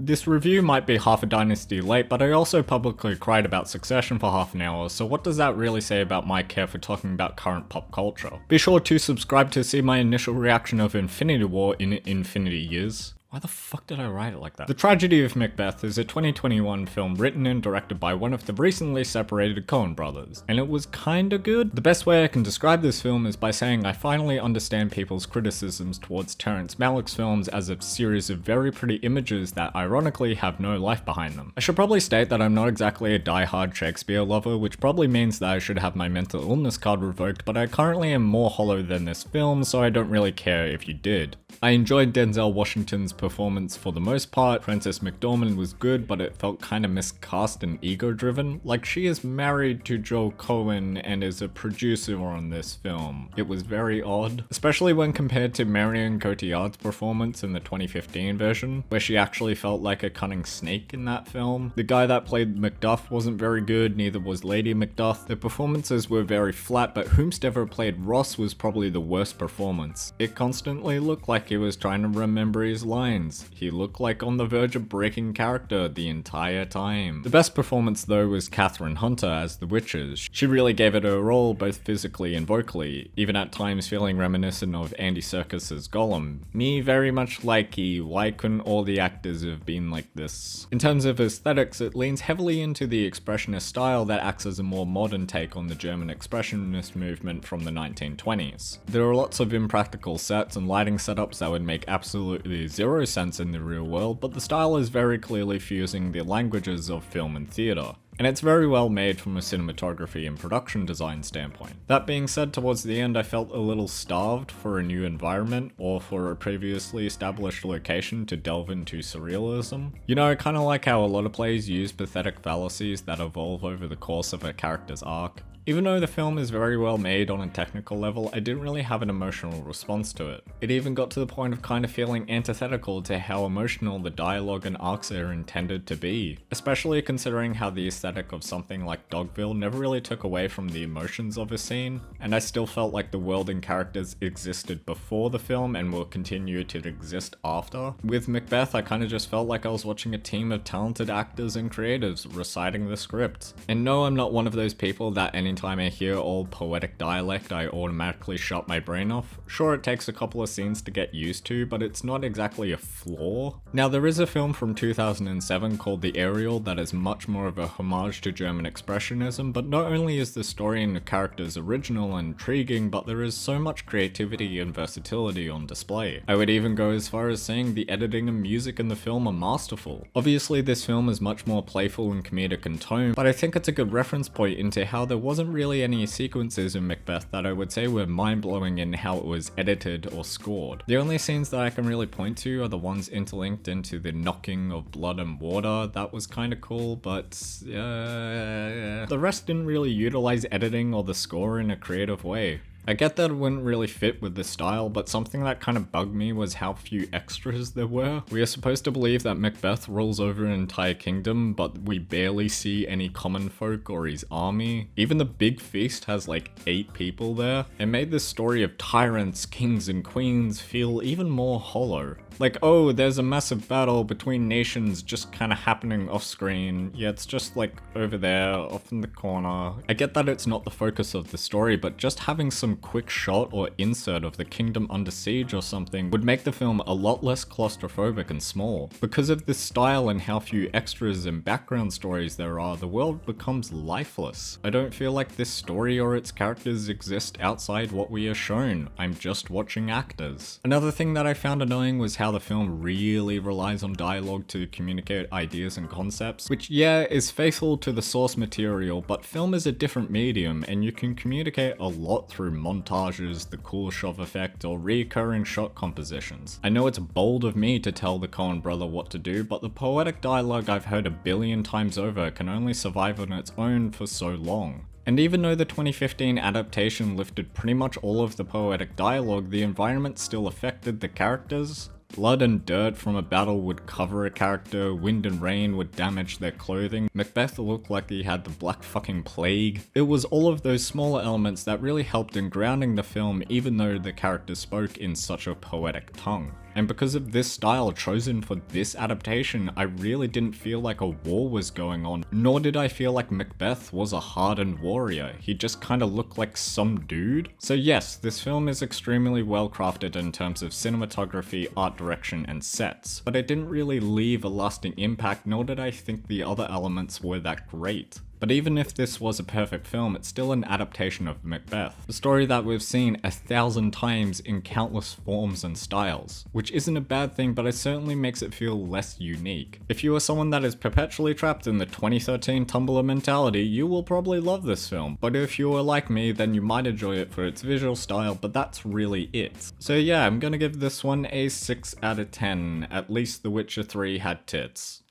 This review might be half a dynasty late, but I also publicly cried about Succession for half an hour, so what does that really say about my care for talking about current pop culture? Be sure to subscribe to see my initial reaction of Infinity War in Infinity Years. Why the fuck did I write it like that? The Tragedy of Macbeth is a 2021 film written and directed by one of the recently separated Coen brothers, and it was kinda good. The best way I can describe this film is by saying I finally understand people's criticisms towards Terrence Malick's films as a series of very pretty images that ironically have no life behind them. I should probably state that I'm not exactly a die-hard Shakespeare lover, which probably means that I should have my mental illness card revoked, but I currently am more hollow than this film, so I don't really care if you did. I enjoyed Denzel Washington's performance for the most part. Frances McDormand was good, but it felt kinda miscast and ego-driven. Like, she is married to Joel Cohen and is a producer on this film. It was very odd, especially when compared to Marion Cotillard's performance in the 2015 version, where she actually felt like a cunning snake in that film. The guy that played Macduff wasn't very good, neither was Lady Macduff. The performances were very flat, but whomsoever played Ross was probably the worst performance. It constantly looked like he was trying to remember his lines. He looked like on the verge of breaking character the entire time. The best performance though was Catherine Hunter as the witches. She really gave it her role both physically and vocally, even at times feeling reminiscent of Andy Serkis's Gollum. Me very much likey, why couldn't all the actors have been like this? In terms of aesthetics, it leans heavily into the expressionist style that acts as a more modern take on the German expressionist movement from the 1920s. There are lots of impractical sets and lighting setups that would make absolutely zero sense in the real world, but the style is very clearly fusing the languages of film and theatre. And it's very well made from a cinematography and production design standpoint. That being said, towards the end I felt a little starved for a new environment or for a previously established location to delve into surrealism. You know, kinda like how a lot of plays use pathetic fallacies that evolve over the course of a character's arc. Even though the film is very well made on a technical level, I didn't really have an emotional response to it. It even got to the point of kind of feeling antithetical to how emotional the dialogue and arcs are intended to be, especially considering how the aesthetic of something like Dogville never really took away from the emotions of a scene, and I still felt like the world and characters existed before the film and will continue to exist after. With Macbeth, I kind of just felt like I was watching a team of talented actors and creatives reciting the script. And no, I'm not one of those people that anytime I hear all poetic dialect, I automatically shut my brain off. Sure, it takes a couple of scenes to get used to, but it's not exactly a flaw. Now, there is a film from 2007 called The Ariel that is much more of a homage to German expressionism, but not only is the story and the characters original and intriguing, but there is so much creativity and versatility on display. I would even go as far as saying the editing and music in the film are masterful. Obviously, this film is much more playful and comedic in tone, but I think it's a good reference point into how there wasn't really any sequences in Macbeth that I would say were mind-blowing in how it was edited or scored. The only scenes that I can really point to are the ones interlinked into the knocking of blood and water. That was kind of cool, but the rest didn't really utilize editing or the score in a creative way. I get that it wouldn't really fit with the style, but something that kind of bugged me was how few extras there were. We are supposed to believe that Macbeth rules over an entire kingdom, but we barely see any common folk or his army. Even the big feast has like 8 people there. It made this story of tyrants, kings, and queens feel even more hollow. Like, oh, there's a massive battle between nations just kind of happening off screen. Yeah, it's just like over there, off in the corner. I get that it's not the focus of the story, but just having some quick shot or insert of the kingdom under siege or something would make the film a lot less claustrophobic and small. Because of this style and how few extras and background stories there are, the world becomes lifeless. I don't feel like this story or its characters exist outside what we are shown. I'm just watching actors. Another thing that I found annoying was how the film really relies on dialogue to communicate ideas and concepts, which yeah, is faithful to the source material, but film is a different medium and you can communicate a lot through montages, the Kuleshov effect, or recurring shot compositions. I know it's bold of me to tell the Coen brother what to do, but the poetic dialogue I've heard a billion times over can only survive on its own for so long. And even though the 2015 adaptation lifted pretty much all of the poetic dialogue, the environment still affected the characters. Blood and dirt from a battle would cover a character, wind and rain would damage their clothing, Macbeth looked like he had the black fucking plague. It was all of those smaller elements that really helped in grounding the film even though the characters spoke in such a poetic tongue. And because of this style chosen for this adaptation, I really didn't feel like a war was going on, nor did I feel like Macbeth was a hardened warrior. He just kinda looked like some dude. So yes, this film is extremely well crafted in terms of cinematography, art direction, and sets, but it didn't really leave a lasting impact, nor did I think the other elements were that great. But even if this was a perfect film, it's still an adaptation of Macbeth, a story that we've seen 1,000 times in countless forms and styles, which isn't a bad thing, but it certainly makes it feel less unique. If you are someone that is perpetually trapped in the 2013 Tumblr mentality, you will probably love this film, but if you are like me, then you might enjoy it for its visual style, but that's really it. So yeah, I'm gonna give this one a 6 out of 10, at least The Witcher 3 had tits.